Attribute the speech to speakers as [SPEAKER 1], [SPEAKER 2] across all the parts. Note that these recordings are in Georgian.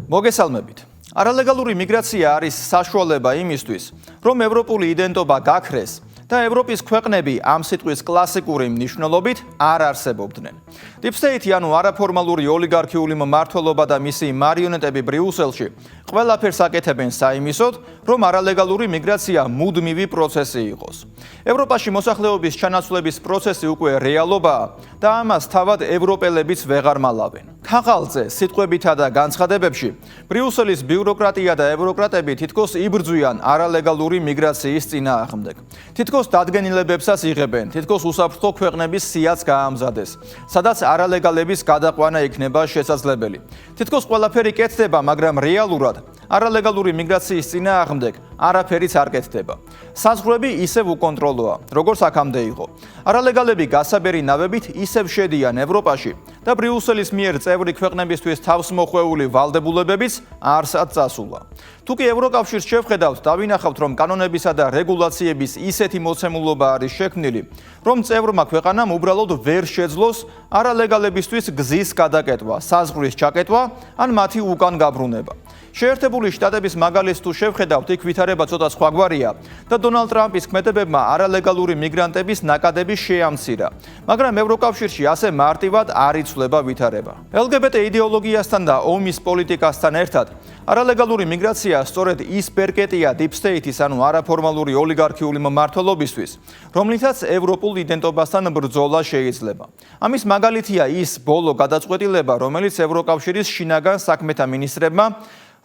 [SPEAKER 1] მოგესალმებით. არალეგალური მიგრაცია არის საშუალება იმისთვის, რომ ევროპული იდენტობა გაქრეს და ევროპის ქვეყნები ამ სიტყვის კლასიკური მნიშვნელობით არ არსებობდნენ. Deep State ანუ არაფორმალური ოლიგარქიული მმართველობა და მისი მარიონეტები ბრიუსელში ყველაფერს აკეთებენ საიმისოდ, რომ არალეგალური მიგრაცია მუდმივი პროცესი იყოს. ევროპაში მოსახლეობის ჩანაცვლების პროცესი უკვე რეალობაა და ამას თავად ევროპელებიც ვეღარ მალავენ. ქაღალდზე, სიტყვებითა და განცხადებებში ბრიუსელის ბიუროკრატია და ევროკრატები თითქოს იბრძვიან არალეგალური მიგრაციის წინააღმდეგ. თითქოს დადგენილებებსაც იღებენ, თითქოს უსაფრთხო ქვეყნების სიაც გაამზადეს, სადაც არალეგალების გადაყვანა იქნება შესაძლებელი. თითქოს ყველაფერი კეთდება, მაგრამ რეალურად არალეგალური მიგრაციის წინააღმდეგ არაფერიც არ კეთდება. საზღვრები ისევ უკონტროლოა, როგორც აქამდე იყო. არალეგალები გასაბერი ნავებით ისევ შედიან ევროპაში და ბრიუსელის მიერ წევრი ქვეყნებისთვის თავს მოხვეული ვალდებულებებიც არსად წასულა. თუკი ევროკავშირს შევხედავთ, დავინახავთ, რომ კანონებისა და რეგულაციების ისეთი მოცემულობა არის შექმნილი, რომ წევრმა ქვეყანამ უბრალოდ ვერ შეძლოს არალეგალებისთვის გზის გადაკეტვა, საზღვრის ჩაკეტვა ან მათი უკან გაბრუნება. შეერთებული შტატების მაგალითს თუ შევხედავთ, იქ ვითარება ცოტა სხვაგვარია და დონალდ ტრამპის ქმედებებმა არალეგალური მიგრანტების ნაკადები შეამცირა, მაგრამ ევროკავშირში ასე მარტივად არ იცვლება ვითარება. LGBT იდეოლოგიასთან და ომის პოლიტიკასთან ერთად არალეგალური მიგრაცია სწორედ ის ბერკეტია Deep State-ის, ანუ არაფორმალური ოლიგარქიული მმართველობისთვის, რომლითაც ევროპულ იდენტობასთან ბრძოლა შეიძლება. ამის მაგალითია ის ბოლო გადაწყვეტილება, რომელიც ევროკავშირის შინაგან საქმეთა მინისტრებმა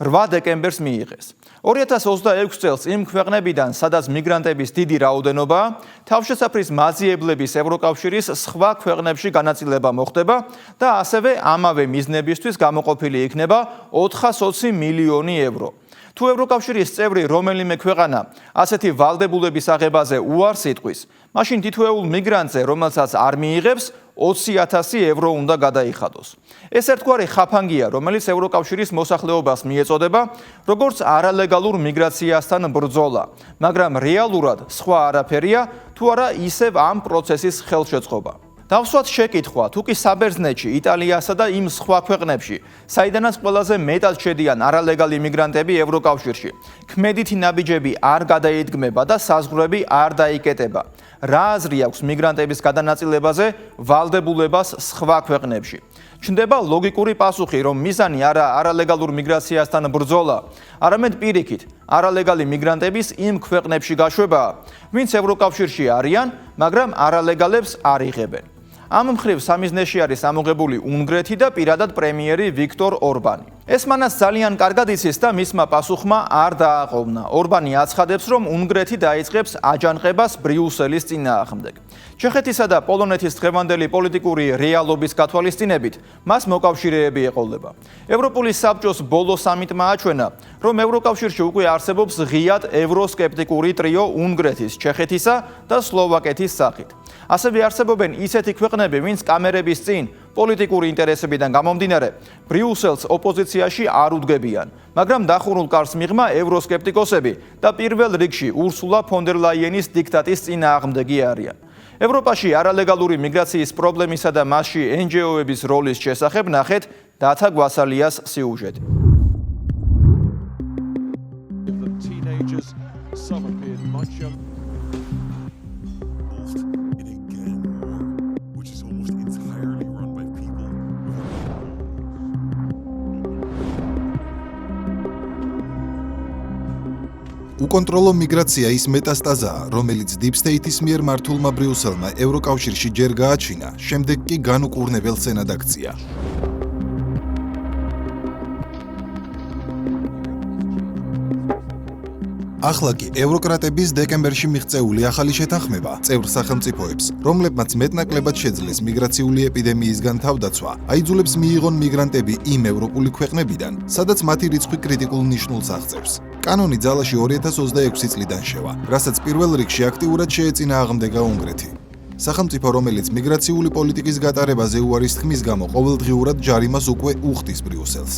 [SPEAKER 1] 8 დეკემბერს მიიღეს. 2026 წელს იმ ქვეყნებიდან, სადაც მიგრანტების დიდი რაოდენობაა, თავშესაფრის მაძიებლების ევროკავშირის სხვა ქვეყნებში განაწილება მოხდება და ასევე ამავე მიზნებისთვის გამოყოფილი იქნება 420 მილიონი ევრო. თუ ევროკავშირის წევრი რომელიმე ქვეყანა ასეთი ვალდებულების აღებაზე უარს იტყვის, მაშინ თითოეულ მიგრანტზე, რომელსაც არ მიიღებს, 20,000 ევრო უნდა გადაიხადოს. ეს ერთგვარი ხაფანგია, რომელიც ევროკავშირის მოსახლეობას მიეწოდება, როგორც არალეგალურ მიგრაციასთან ბრძოლა, მაგრამ რეალურად სხვა არაფერია, თუ არა ისევ ამ პროცესის ხელშეწყობა. დავსვათ შეკითხვა, თუ კი საბერძნეთში, იტალიასა და იმ სხვა ქვეყნებში, საიდანაც ყველაზე მეტად შედიან არალეგალი მიგრანტები ევროკავშირში, ქმედითი ნაბიჯები არ გადაიდგმება და საზღვრები არ დაიკეტება. რა აზრი აქვს მიგრანტების გადანაწილებაზე ვალდებულებას სხვა ქვეყნებში? ჩნდება ლოგიკური პასუხი, რომ მიზანი არა არალეგალურ მიგრაციასთან ბრძოლა, არამედ პირიქით, არალეგალი მიგრანტების იმ ქვეყნებში გაშვებაა, ვინც ევროკავშირში არიან, მაგრამ არალეგალებს არ იღებენ. ამ მხრივ სამიზნეში არის ამოღებული უნგრეთი და პირადად პრემიერი ვიქტორ ორბანი. ეს მანაც ძალიან კარგად იცის და მისმა პასუხმა არ დააყოვნა. ორბანი აცხადებს, რომ უნგრეთი დაიწყებს აჯანყებას ბრიუსელის წინააღმდეგ. ჩეხეთისა და პოლონეთის დღევანდელი პოლიტიკური რეალობის გათვალისწინებით მას მოკავშირეები ეყოლება. ევროპული საბჭოს ბოლო სამიტმა აჩვენა, რომ ევროკავშირში უკვე არსებობს ღიად ევროსკეპტიკური ტრიო უნგრეთის, ჩეხეთისა და სლოვაკეთის სახით. ასევე არსებობენ ისეთი ქვეყნები, ვინც კამერების წინ პოლიტიკური ინტერესებიდან გამომდინარე ბრიუსელს ოპოზიციაში არ უდგებიან, მაგრამ დახურულ კარს მიღმა ევროსკეპტიკოსები და პირველ რიგში ურსულა ფონ დერ ლაიენის დიქტატის წინააღმდეგი არიან. ევროპაში არალეგალური მიგრაციის პრობლემისა და მასში NGO-ების როლის შესახებ ნახეთ დათა გვასალიას სიუჟეტი.
[SPEAKER 2] უკონტროლო მიგრაცია ის მეტასტაზაა, რომელიც Deep State-ის მიერ მართულმა ბრიუსელმა ევროკავშირში ჯერ გააჩინა, შემდეგ კი განუკურნებელ სცენად აქცია. ახლა კი ევროკრატების დეკემბერში მიღწეული ახალი შეთანხმება წევრ სახელმწიფოებს, რომლებმაც მეტნაკლებად შეძლეს მიგრაციული ეპიდემიისგან თავდაცვა, აიძულებს მიიღონ მიგრანტები იმ ევროპული ქვეყნებიდან, სადაც მათი რიცხვი კრიტიკულ ნიშნულს აღწევს. კანონი ძალაში 2026 წლიდან შევა, რასაც პირველ რიგში აქტიურად შეეწინააღმდეგა უნგრეთი. სახელმწიფო, რომელიც მიგრაციული პოლიტიკის გატარებაზე უარის თქმის გამო ყოველდღიურად ჯარიმას უკვე უხდის ბრიუსელს.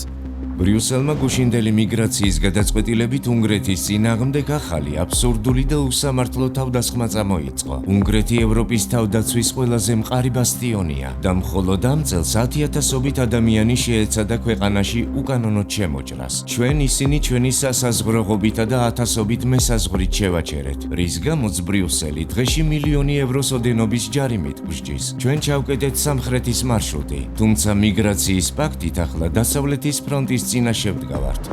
[SPEAKER 3] ბრიუსელმა გუშინდელი მიგრაციის გადაწყვეტილებით უნგრეთის წინააღმდეგ ახალი აბსურდული და უსამართლო თავდასხმა წამოიწყო. უნგრეთი ევროპის თავდაცვის ყველაზე მყარი ბასტიონია და მხოლოდ ამ წელს 10,000-ობით ადამიანი შეეცადა ქვეყანაში უკანონოდ შემოჭრას. ჩვენ ისინი ჩვენი სასაზღვროღობითა და ათასობით მესაზღვრით შევაჩერეთ, რის გამოც ბრიუსელი დღეში მილიონი ევროს ოდენობის ჯარიმით გვსჯის. ჩვენ ჩავკეტეთ სამხრეთის მარშრუტი, თუმცა მიგრაციის პაქტით ახლა დასავლეთის ფრონტის წინაშე ვდგავართ.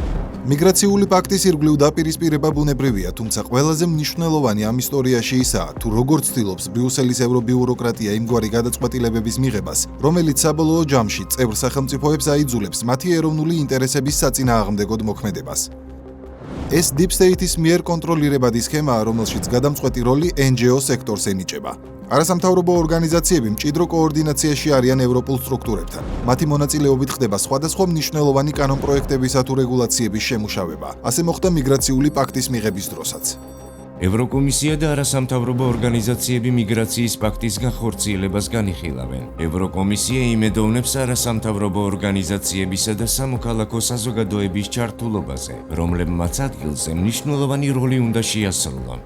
[SPEAKER 2] მიგრაციული პაქტის ირგვლივ დაპირისპირება ბუნებრივია, თუმცა ყველაზე მნიშვნელოვანი ამ ისტორიაში ისაა, თუ როგორ ცდილობს ბრიუსელის ევრობიუროკრატია იმგვარი გადაწყვეტილებების მიღებას, რომელიც საბოლოო ჯამში წევრ სახელმწიფოებს აიძულებს მათი ეროვნული ინტერესების საწინააღმდეგოდ მოქმედებას. ეს Deep State-ის მიერ კონტროლირებადი სქემაა, რომელშიც გადამწყვეტი როლი NGO სექტორს ენიჭება. არასამთავრობო ორგანიზაციები მჭიდრო კოორდინაციაში არიან ევროპულ სტრუქტურებთან. მათი მონაწილეობით ხდება სხვადასხვა მნიშვნელოვანი კანონპროექტებისა თუ რეგულაციების შემუშავება. ასე მოხდა მიგრაციული პაქტის მიღების დროსაც.
[SPEAKER 3] ევროკომისია და არასამთავრობო ორგანიზაციები მიგრაციის პაქტის განხორციელებას განიხილავენ. ევროკომისია იმედოვნებს არასამთავრობო ორგანიზაციებისა და სამოქალაქო საზოგადოების ჩართულობაზე, რომლებმაც ადგილზე მნიშვნელოვანი როლი უნდა შეასრულონ.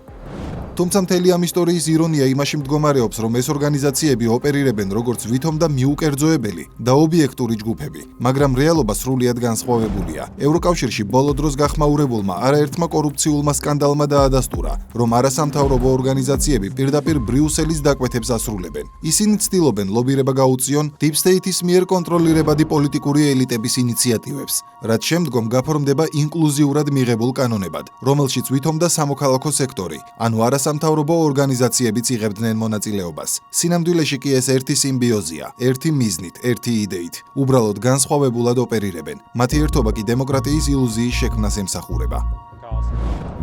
[SPEAKER 2] თუმცა მთელი ამ ისტორიის ირონია იმაში მდგომარეობს, რომ ეს ორგანიზაციები ოპერირებენ როგორც ვითომ და მიუკერძოებელი და ობიექტური ჯგუფები, მაგრამ რეალობა სრულიად განსხვავებულია. ევროკავშირში ბოლო დროს გახმაურებულმა არაერთმა კორუფციულმა სკანდალმა დაადასტურა, რომ არასამთავრობო ორგანიზაციები პირდაპირ ბრიუსელის დაკვეთებს ასრულებენ. ისინი ცდილობენ ლობირება გაუწიონ Deep State-ის მიერ კონტროლირებადი პოლიტიკური ელიტების ინიციატივებს, რაც შემდგომ გაფორმდება ინკლუზიურად მიღებულ კანონებად, რომელშიც ვითომ და სამოქალაქო სექტორი, ანუ სამთავრობო ორგანიზაციებიც იღებდნენ მონაწილეობას. სინამდვილეში კი ეს ერთი სიმბიოზია, ერთი მიზნით, ერთი იდეით. უბრალოდ განსხვავებულად ოპერირებენ. მათი ერთობა კი დემოკრატიის ილუზიის შექმნას ემსახურება.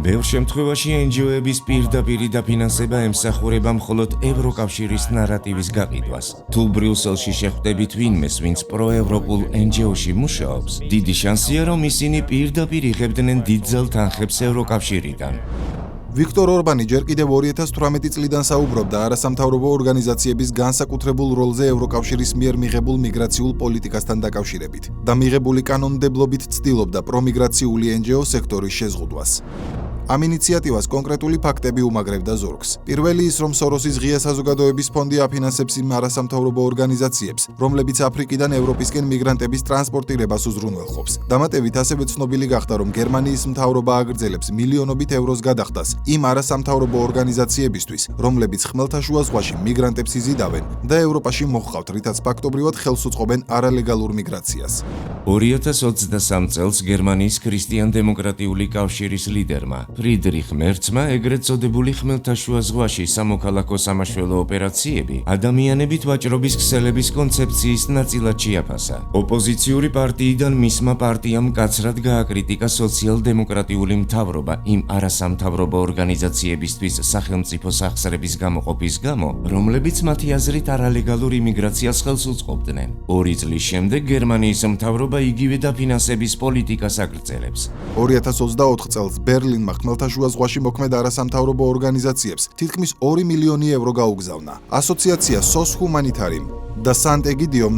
[SPEAKER 3] ბევრ შემთხვევაში NGO-ების პირდაპირი დაფინანსება ემსახურება მხოლოდ ევროკავშირის ნარატივის გაყიდვას. თუ ბრიუსელში შეხვდებით ვინმეს, ვინც პროევროპულ NGO-ში მუშაობს, დიდი შანსია, რომ ისინი პირდაპირ იღებდნენ დიდძალ თანხებს ევროკავშირიდან.
[SPEAKER 2] ვიქტორ ორბანი ჯერ კიდევ 2018 წლიდან საუბრობდა არასამთავრობო ორგანიზაციების განსაკუთრებულ როლზე ევროკავშირის მიერ მიღებულ მიგრაციულ პოლიტიკასთან დაკავშირებით და მიღებული კანონმდებლობით ცდილობდა პრომიგრაციული NGO სექტორის შეზღუდვას. ამ ინიციატივას კონკრეტული ფაქტები უმაგრებდა ზურგს. პირველი ის, რომ სოროსის ღია საზოგადოების ფონდი აფინანსებს იმ არასამთავრობო ორგანიზაციებს, რომლებიც აფრიკიდან ევროპისკენ მიგრანტების ტრანსპორტირებას უზრუნველყოფს. დამატებით ასევე ცნობილი გახდა, რომ გერმანიის მთავრობა აგრძელებს მილიონობით ევროს გადახდას იმ არასამთავრობო ორგანიზაციებისთვის, რომლებიც ხმელთაშუა ზღვაში მიგრანტებს იზიდავენ და ევროპაში მოჰყავთ, რითაც ფაქტობრივად ხელს უწყობენ არალეგალურ მიგრაციას.
[SPEAKER 3] 2023 წელს გერმანიის ქრისტიან-დემოკრატიული კავშირის ლიდერმა ფრიდრიხ მერცმა ეგრეთ წოდებული ხმელთაშუა ზღვაში სამოქალაქო სამაშველო ოპერაციები ადამიანებით ვაჭრობის ქსელების კონცეფციის ნაწილად შეაფასა. ოპოზიციური პარტიიდან მისმა პარტიამ მკაცრად გააკრიტიკა სოციალ-დემოკრატიული მთავრობა იმ არასამთავრობო ორგანიზაციებისთვის სახელმწიფო სახსრების გამოყოფის გამო, რომლებიც მათი აზრით არალეგალურ იმიგრაციას ხელს უწყობდნენ. 2 წლის შემდეგ გერმანიის მთავრობა იგივე დაფინანსების პოლიტიკას აგრძელებს.
[SPEAKER 2] 2024 წელს ბერლინმა ხმელთაშუა ზღვაში მოქმედ არასამთავრობო ორგანიზაციებს თითქმის 2 მილიონი ევრო გაუგზავნა. ასოციაცია SOS Humanitarium და Sant-Egidiom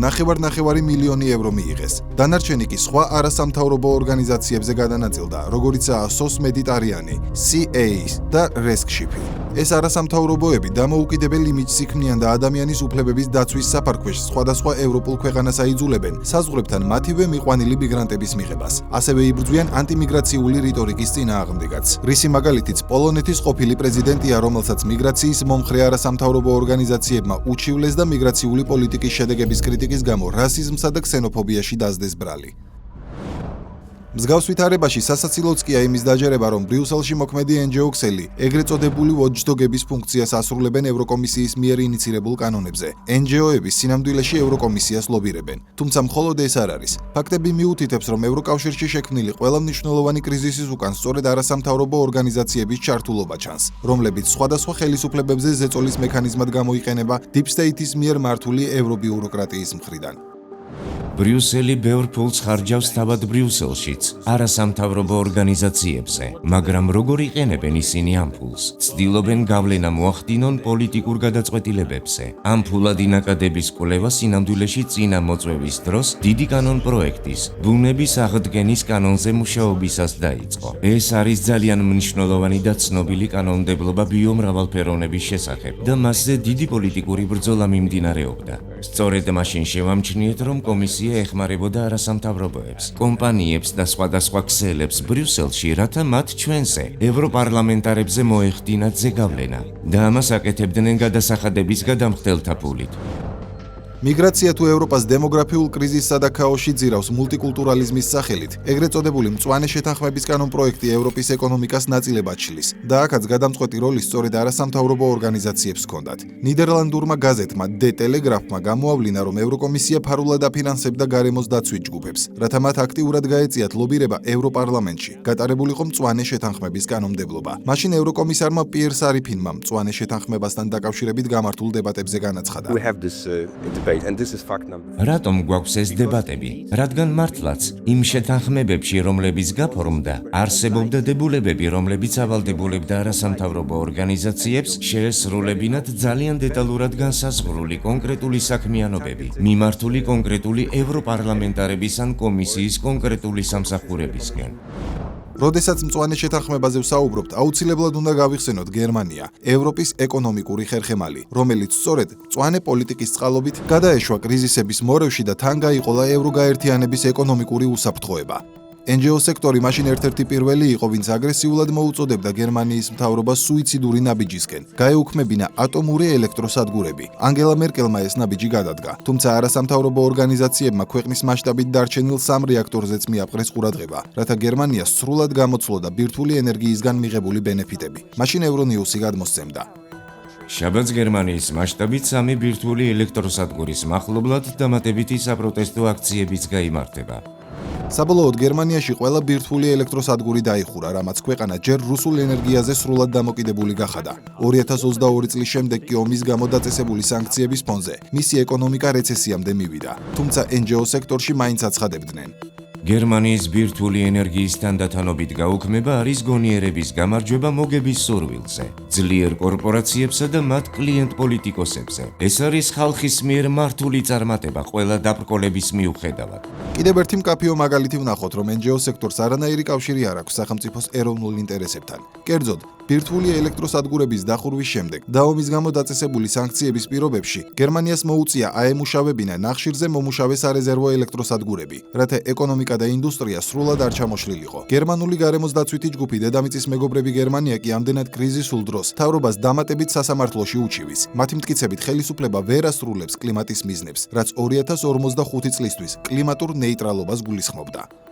[SPEAKER 2] ნახევარი მილიონი ევრო მიიღეს. დანარჩენი კი სხვა არასამთავრობო ორგანიზაციებზე გადანაწილდა, როგორიცაა SOS Mediterranean, CAIS და Rescship. ეს არასამთავრობოები დამოუკიდებელ იმიჯს იქმნიან და ადამიანის უფლებების დაცვის საფარქვეშ სხვადასხვა ევროპულ ქვეყანას აიძულებენ საზღვრებთან მათივე მიყვანილი მიგრანტების მიღებას. ასევე იბრძვიან ანტიმიგრაციული რიტორიკის წინააღმდეგაც. რისი მაგალითიც პოლონეთის ყოფილი პრეზიდენტია, რომელსაც მიგრაციის მომხრე არასამთავრობო ორგანიზაციებმა უჩივლეს და მიგრაციული პოლიტიკის შედეგების კრიტიკის გამო რასიზმსა და ქსენოფობიაში დასდეს ბრალი. მსგავს ვითარებაში სასაცილოც კი იმის დაჯერება, რომ ბრიუსელში მოქმედი NGO ქსელი ეგრეთ წოდებული watchdog-ების ფუნქციას ასრულებენ ევროკომისიის მიერ ინიცირებულ კანონებზე. NGO-ები სინამდვილეში ევროკომისიას ლობირებენ. თუმცა მხოლოდ ეს არ არის. ფაქტები მიუთითებს, რომ ევროკავშირში შექმნილი ყველა მნიშვნელოვანი კრიზისის უკან სწორედ არასამთავრობო ორგანიზაციების ჩართულობა ჩანს, რომლებიც სხვადასხვა ხელისუფლებებზე ზეწოლის მექანიზმად გამოიყენება Deep State-ის მიერ მართული ევრობიუროკრატიის მხრიდან.
[SPEAKER 3] ბრიუსელი ბევრ ფულს ხარჯავს თავად ბრიუსელშიც, არასამთავრობო ორგანიზაციებზე, მაგრამ როგორ იყენებენ ისინი ამ ფულს? ცდილობენ გავლენა მოახდინონ პოლიტიკურ გადაწყვეტილებებზე. ამ ფულადი ნაკადების კვლევა სინამდვილეში წინა მოწვევის დროს დიდი კანონ პროექტის, ბუნების აღდგენის კანონზე მუშაობისას დაიწყო. ეს არის ძალიან მნიშვნელოვანი და ცნობილი კანონმდებლობა ბიომრავალფეროვნების შესახებ და მასზე დიდი პოლიტიკური ბრძოლა მიმდინარეობდა. სწორედ მაშინ შევამჩნიეთ, რომ კომისია ეხმარებოდა არასამთავრობოებს, კომპანიებს და სხვადასხვა ქსელებს ბრიუსელში, რათა მათ ჩვენზე, ევროპარლამენტარებზე მოეხდინათ ზეგავლენა და ამას აკეთებდნენ გადასახადების გადამხდელთა ფულით.
[SPEAKER 2] მიგრაცია თუ ევროპას დემოგრაფიულ კრიზისსა და ქაოსში ძირავს მულტიკულტურალიზმის სახელით, ეგრეთ წოდებული მწვანე შეთანხმების კანონ პროექტი ევროპის ეკონომიკას ნაწილებად შლის და აქაც გადამწყვეტი როლი სწორედ არასამთავრობო ორგანიზაციებს ჰქონდათ. ნიდერლანდურმა გაზეთმა De Telegraphმა გამოავლინა, რომ ევროკომისია ფარულად აფინანსებდა გარემოს დაცვის ჯგუფებს, რათა მათ აქტიურად გაეწიათ ლობირება ევროპარლამენტში, გატარებულიყო მწვანე შეთანხმების კანონმდებლობა. მაშინ ევროკომისარმა პიერ სარიფინმა მწვანე შეთანხმებასთან დაკავშირებით გამართულ დებატებზე განაცხადა.
[SPEAKER 3] რატომ გვაქვს ეს დებატები? რადგან მართლაც იმ შეთანხმებებში, რომლებიც გაფორმდა, არსებობდა დებულებები, რომლებიც ავალდებულებდა არასამთავრობო ორგანიზაციებს შეესრულებინათ ძალიან დეტალურად განსაზღვრული კონკრეტული საქმიანობები, მიმართული კონკრეტული ევროპარლამენტარების ან კომისიის კონკრეტული სამსახურებისკენ.
[SPEAKER 2] როდესაც მწვანე შეთანხმებაზე ვსაუბრობთ, აუცილებლად უნდა გავიხსენოთ გერმანია, ევროპის ეკონომიკური ხერხემალი, რომელიც სწორედ მწვანე პოლიტიკის წყალობით გადაეშვა კრიზისების მორევში და თან გაიყოლა ევროგაერთიანების ეკონომიკური უსაფრთხოება. NGO სექტორი მაშინ ერთ-ერთი პირველი იყო, ვინც აგრესიულად მოუწოდებდა გერმანიის მთავრობას სუიციდური ნაბიჯისკენ, გაეუქმებინა ატომური ელექტროსადგურები. ანგელა მერკელმა ეს ნაბიჯი გადადგა, თუმცა არასამთავრობო ორგანიზაციებმა ქვეყნის მასშტაბით დარჩენილ 3 რეაქტორზეც მიაპყრეს ყურადღება, რათა გერმანია სრულად გამოცვლოდა ბირთვული ენერგიისგან მიღებული ბენეფიტები. მაშინ ევრონიუსი გადმოსცემდა.
[SPEAKER 3] შაბათს გერმანიის მასშტაბით 3 ბირთვული ელექტროსადგურის მახლობლად დამატებითი საპროტესტო აქციებიც გაიმართება.
[SPEAKER 2] საბოლოოდ გერმანიაში ყველა ბირთვული ელექტროსადგური დაიხურა, რამაც ქვეყანა ჯერ რუსულ ენერგიაზე სრულად დამოკიდებული გახადა. 2022 წლის შემდეგ კი ომის გამო დაწესებული სანქციების ფონზე მისი ეკონომიკა რეცესიამდე მივიდა, თუმცა NGO სექტორში მაინც აცხადებდნენ.
[SPEAKER 3] გერმანიის ბირთვული ენერგიის თანდათანობით გაუქმება არის გონიერების გამარჯვება მოგების სურვილზე, ძლიერ კორპორაციებსა და მათ კლიენტ პოლიტიკოსებზე. ეს არის ხალხის მიერ მართული წარმატება ყველა დაბრკოლების მიუხედავად.
[SPEAKER 2] კიდევ ერთი მკაფიო მაგალითი ვნახოთ, რომ NGO სექტორს არანაირი კავშირი არ აქვს სახელმწიფოს ეროვნულ ინტერესებთან. კერძოდ, ბირთვული ელექტროსადგურების დახურვის შემდეგ და ომის გამო დაწესებული სანქციების პირობებში გერმანიას მოუწია აემუშავებინა ნახშირზე მომუშავე სარეზერვო ელექტროსადგურები, რათა ეკონომიკა და ინდუსტრია სრულად არ ჩამოშლილიყო. გერმანული გარემოს დაცვითი ჯგუფი დედამიწის მეგობრები გერმანია კი ამდენად კრიზისულ დროს მთავრობას დამატებით სასამართლოში უჩივის. მათი მტკიცებით ხელისუფლება ვერ ასრულებს კლიმატის მიზნებს, რაც 2045 წლისთვის კლიმატურ ნეიტრალობას გულისხმობდა.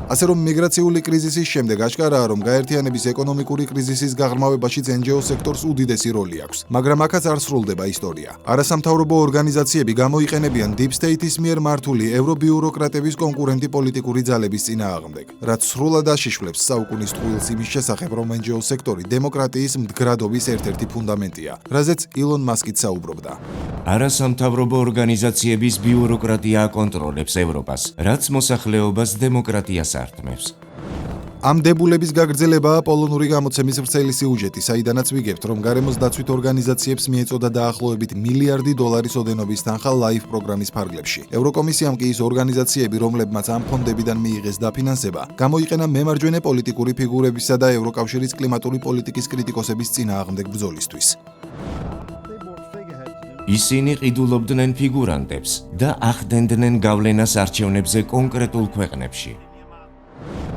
[SPEAKER 2] ასე რომ მიგრაციული კრიზისის შემდეგ აღკარაა, რომ გაერთიანების ეკონომიკური კრიზისის გაღრმავებაშიც NGO სექტორს უდიდესი როლი აქვს, მაგრამ აქაც არ სრულდება ისტორია. არასამთავრობო ორგანიზაციები გამოიყენებიან Deep State-ის მიერ მართული ევრობიუროკრატების კონკურენტი პოლიტიკური ძალების წინააღმდეგ, რაც სრულად აშიშვლებს საუკუნის ტყუილს იმის შესახებ, რომ NGO სექტორი დემოკრატიის მდგრადობის ერთ-ერთი ფუნდამენტია, რაზეც ილონ მასკიც საუბრობდა.
[SPEAKER 3] არასამთავრობო ორგანიზაციების ბიუროკრატია აკონტროლებს ევროპას, რაც მოსახლეობას დემოკრატიას ართმევს.
[SPEAKER 2] ამ დებულების გაგრძელებაა პოლონური გამოცემის ვრცელი სიუჟეტი, საიდანაც ვიგებთ, რომ გარემოს დაცვით ორგანიზაციებს მიეწოდა დაახლოებით $1 მილიარდი ოდენობის თანხა LIFE პროგრამის ფარგლებში. ევროკომისიამ კი ის ორგანიზაციები, რომლებმაც ამ ფონდებიდან მიიღეს დაფინანსება, გამოიყენა მემარჯვენე პოლიტიკური ფიგურებისა და ევროკავშირის კლიმატური პოლიტიკის კრიტიკოსების წინააღმდეგ ბრძოლისთვის.
[SPEAKER 3] ისინი ყიდულობდნენ ფიგურანტებს და ახდენდნენ გავლენას არჩევნებზე კონკრეტულ ქვეყნებში.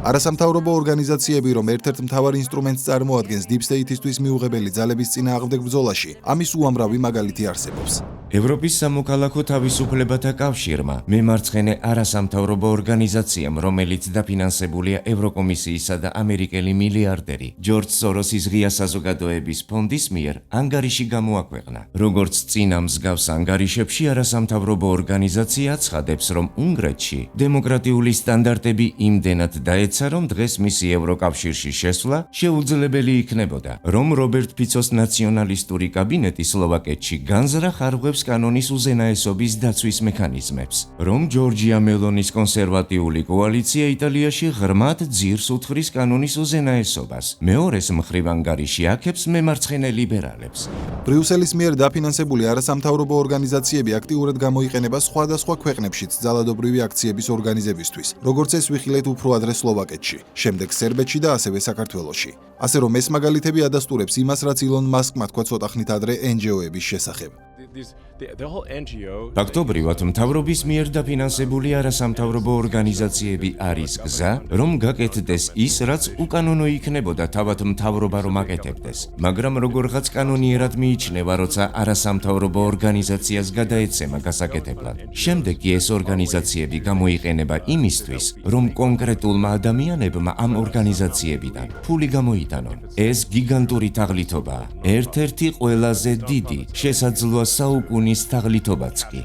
[SPEAKER 2] არასამთავრობო ორგანიზაციები, რომ ერთ-ერთ მთავარ ინსტრუმენტს წარმოადგენს Deep State-ისთვის მიუღებელი ძალების წინააღმდეგ ბრძოლაში, ამის უამრავი მაგალითი არსებობს.
[SPEAKER 3] ევროპის სამოქალაქო თავისუფლებათა კავშირმა, მემარცხენე არასამთავრობო ორგანიზაციამ, რომელიც დაფინანსებულია ევროკომისიისა და ამერიკელი მილიარდერი ჯორჯ სოროსის ღია საზოგადოების ფონდის მიერ ანგარიში გამოაქვეყნა. როგორც წინა მსგავს ანგარიშებში, არასამთავრობო ორგანიზაცია აცხადებს, რომ უნგრეთში დემოკრატიული სტანდარტები იმდენად დაეცა, რომ დღეს მისი ევროკავშირში შესვლა შეუძლებელი იქნებოდა, რომ რობერტ ფიცოს ნაციონალისტური კაბინეტი სლოვაკეთში განზრახ არღვევს აკონტროლებს კანონის უზენაესობის დაცვის მექანიზმებს. რომ ჯორჯია მელონის კონსერვატიული კოალიცია იტალიაში ღრმად ძირს უთხრის კანონის უზენაესობას, მეორეს მხრივ ანგარიში აქებს მემარცხენე ლიბერალებს.
[SPEAKER 2] ბრიუსელის მიერ დაფინანსებული არასამთავრობო ორგანიზაციები აქტიურად გამოიყენება სხვადასხვა ქვეყნებშიც ძალადობრივი აქციების ორგანიზებისთვის, როგორც ეს ვიხილეთ უფრო ადრე სლოვაკეთში, შემდეგ სერბეთში და ასევე საქართველოში. ასე რომ ეს მაგალითები ადასტურებს იმას, რაც ილონ მასკმა თქვა ცოტა ხნით ადრე NGO-ების შესახებ.
[SPEAKER 3] ფაქტობრივად მთავრობის მიერ დაფინანსებული არასამთავრობო ორგანიზაციები არის გზა, რომ გაკეთდეს ის, რაც უკანონო იქნებოდა თავად მთავრობა რომ აკეთებდეს. მაგრამ როგორღაც კანონიერად მიიჩნევა, როცა არასამთავრობო ორგანიზაციას გადაეცემა გასაკეთებლად. შემდეგ კი ეს ორგანიზაციები გამოიყენება იმისთვის, რომ კონკრეტულმა ადამიანებმა ამ ორგანიზაციებიდან ფული გამოიტანონ. ეს გიგანტური თაღლითობაა, ერთ-ერთი ყველაზე დიდი, შესაძლოა საუკუნის თაღლითობაც კი.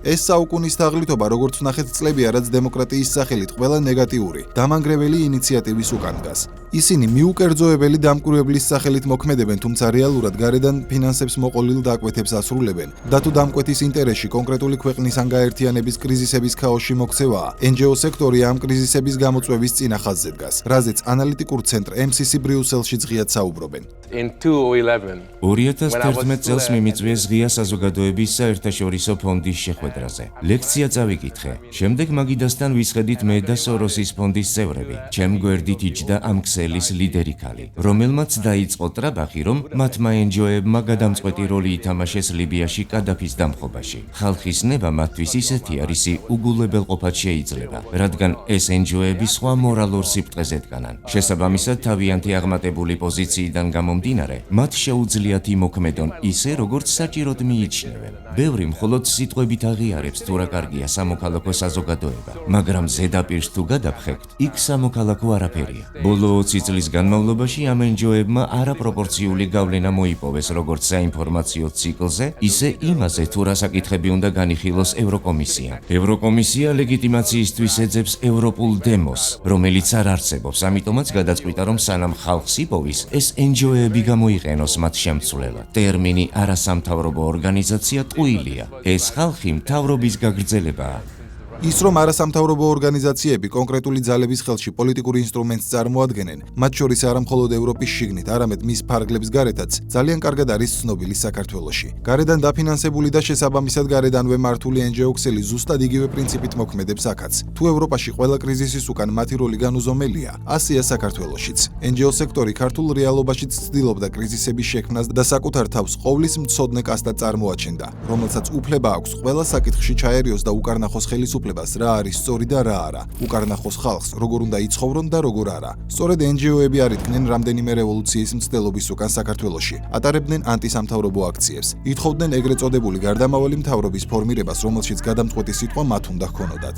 [SPEAKER 2] ეს საუკუნის თაღლითობა, როგორც ვნახეთ, წლებია, რაც დემოკრატიის სახელით ყველა ნეგატიური, დამანგრეველი ინიციატივის უკან დგას. ისინი მიუკერძოებელი დამკვირვებლის სახელით მოქმედებენ, თუმცა რეალურად გარედან ფინანსებს მოყოლილ დაკვეთებს ასრულებენ. და თუ დამკვეთის ინტერესში კონკრეტული ქვეყნის ან გაერთიანების კრიზისების ქაოსში მოქცევაა, NGO სექტორი ამ კრიზისების გამოწვევის წინა ხაზზე დგას, რაზეც ანალიტიკურ ცენტრ MCC ბრიუსელში ღიად საუბრობენ.
[SPEAKER 3] 2011 წელს მიმიწვიეს ღია საზოგადოების საერთაშორისო ფონდის შეხვედრაზე. ლექცია წავიკითხე. შემდეგ მაგიდასთან ვისხედით მე და სოროსის ფონდის წევრები. ჩემ გვერდით იჯდა ამ ქსელის ლიდერი ქალი, რომელმაც დაიწყო ტრაბახი, რომ მათმა NGO-ებმა გადამწყვეტი როლი ითამაშეს ლიბიაში კადაფის დამხობაში. ხალხის ნება მათთვის ისეთი არისი უგულებელყოფად შეიძლება, რადგან ეს NGO-ები სხვა მორალურ სიბრტყეზე დგანან. შესაბამისად, თავიანთი აღმატებული პოზიციიდან გამომდინარე, მათ შეუძლიათ იმოქმედონ ისე, როგორც საჭიროდ მიიჩნევენ. ბევრი მხოლოდ სიტყვებით აღიარებს თუ რა კარგია სამოქალაქო საზოგადოება, მაგრამ ზედაპირს თუ გადაფხეკთ, იქ სამოქალაქო არაფერია. ბოლო 20 წლის განმავლობაში ამ NGO-ებმა არაპროპორციული გავლენა მოიპოვეს როგორც საინფორმაციო ციკლზე, ისე იმაზე, თუ რა საკითხები უნდა განიხილოს ევროკომისიამ. ევროკომისია ლეგიტიმაციისთვის ეძებს ევროპულ დემოს, რომელიც არ არსებობს, ამიტომაც გადაწყვიტა, რომ სანამ ხალხს იპოვის, ეს NGO-ები გამოიყენოს მათ შემცვლელად. ტერმინი არასამთავრობო ორგანიზაცია ტყუილია. ეს ხალხი მთავრობის გაგრძელებაა.
[SPEAKER 2] ის რომ არასამთავრობო ორგანიზაციები კონკრეტული ძალების ხელში პოლიტიკურ ინსტრუმენტს წარმოადგენენ, მათ შორის არა მხოლოდ ევროპის შიგნით, არამედ მის ფარგლებს გარეთაც, ძალიან კარგად არის ცნობილი საქართველოში. გარედან დაფინანსებული და შესაბამისად გარედანვე მართული NGO ქსელი ზუსტად იგივე პრინციპით მოქმედებს აქაც. თუ ევროპაში ყველა კრიზისის უკან მათი როლი განუზომელია, ასეა საქართველოშიც. NGO სექტორი ქართულ რეალობაშიც ცდილობდა კრიზისების შექმნას და საკუთარ თავს ყოვლის მცოდნე კასტად წარმოაჩენდა, რომელსაც უფლება აქვს ყველა საკითხში ჩაერიოს და უკარნახოს ხელისუფლებას რა არის სწორი და რა არა, უკარნახოს ხალხს, როგორ უნდა იცხოვრონ და როგორ არა. სწორედ NGO-ები არიდგნენ რამდენიმე რევოლუციის მცდელობის უკან საქართველოში, ატარებდნენ ანტისამთავრობო აქციებს, ითხოვდნენ ეგრეთ წოდებული გარდამავალი მთავრობის ფორმირებას, რომელშიც გადამწყვეტი სიტყვა მათ უნდა ჰქონოდათ.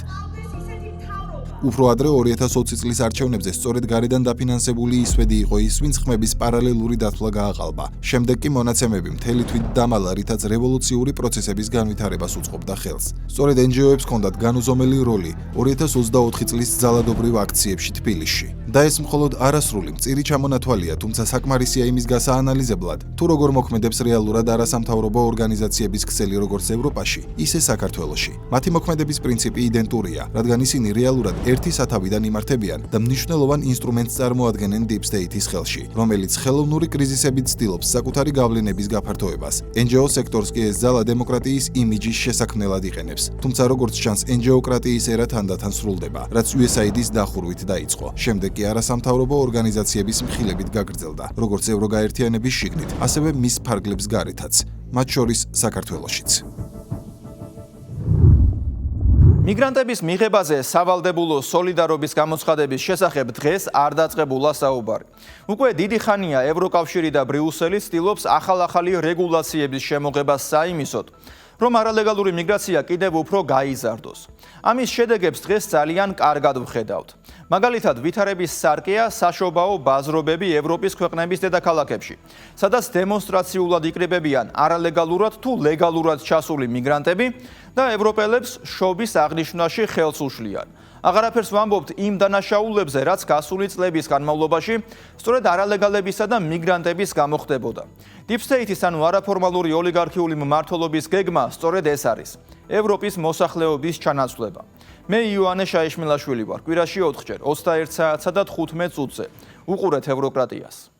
[SPEAKER 2] უფრო ადრე 2020 წლის არჩევნებზე სწორედ გარედან დაფინანსებული ისვედი იყო ის, ვინც ხმების პარალელური დათვლა გააყალბა. შემდეგ კი მონაცემები მთელი თვით დამალა, რითაც რევოლუციური პროცესების განვითარებას უწყობდა ხელს. სწორედ NGO-ებს ჰქონდათ განუზომელი როლი 2024 წლის ძალადობრივ აქციებში თბილისში. და ეს მხოლოდ არასრული მწირი ჩამონათვალია, თუმცა საკმარისია იმის გასაანალიზებლად, თუ როგორ მოქმედებს რეალურად არასამთავრობო ორგანიზაციების ქსელი როგორც ევროპაში, ისე საქართველოში. მათი მოქმედების პრინციპი იდენტურია, რადგან ისინი რეალურად ერთი სათავიდან იმართებიან და მნიშვნელოვან ინსტრუმენტს წარმოადგენენ Deep State-ის ხელში, რომელიც ხელოვნური კრიზისებით ცდილობს საკუთარი გავლენების გაფართოებას. NGO სექტორს კი ეს ძალა დემოკრატიის იმიჯის შესაქმნელად იყენებს. თუმცა როგორც ჩანს, NGO-კრატიის ერა თანდათან სრულდება, რაც USAID-ის დახურვით დაიწყო. შემდეგ კი არასამთავრობო ორგანიზაციების მხილებით გაგრძელდა, როგორც ევროგაერთიანების შიგნით, ასევე მის ფარგლებს გარეთაც, მათ შორის საქართველოშიც.
[SPEAKER 1] მიგრანტების მიღებაზე სავალდებულო სოლიდარობის გამოცხადების შესახებ დღეს არ დაწყებულა საუბარი. უკვე დიდი ხანია ევროკავშირი და ბრიუსელი ცდილობს ახალ-ახალი რეგულაციების შემოღებას საიმისოდ, რომ არალეგალური მიგრაცია კიდევ უფრო გაიზარდოს. ამის შედეგებს დღეს ძალიან კარგად ვხედავთ. მაგალითად, ვითარების სარკეა საშობაო ბაზრობები ევროპის ქვეყნების დედაქალაქებში, სადაც დემონსტრაციულად იკრიბებიან არალეგალურად თუ ლეგალურად ჩასული მიგრანტები და ევროპელებს შობის აღნიშვნაში ხელს უშლიან. აღარაფერს ვამბობთ იმ დანაშაულებზე, რაც გასული წლების განმავლობაში სწორედ არალეგალებისა და მიგრანტების გამო ხდებოდა. Deep State-ის ანუ არაფორმალური ოლიგარქიული მმართველობის გეგმა სწორედ ეს არის. ევროპის მოსახლეობის ჩანაცვლება. მე იოანე შაიშმილაშვილი ვარ. კვირაში 4 ჯერ 21 საათსა და 15 წუთზე. უყურეთ ევროკრატიას.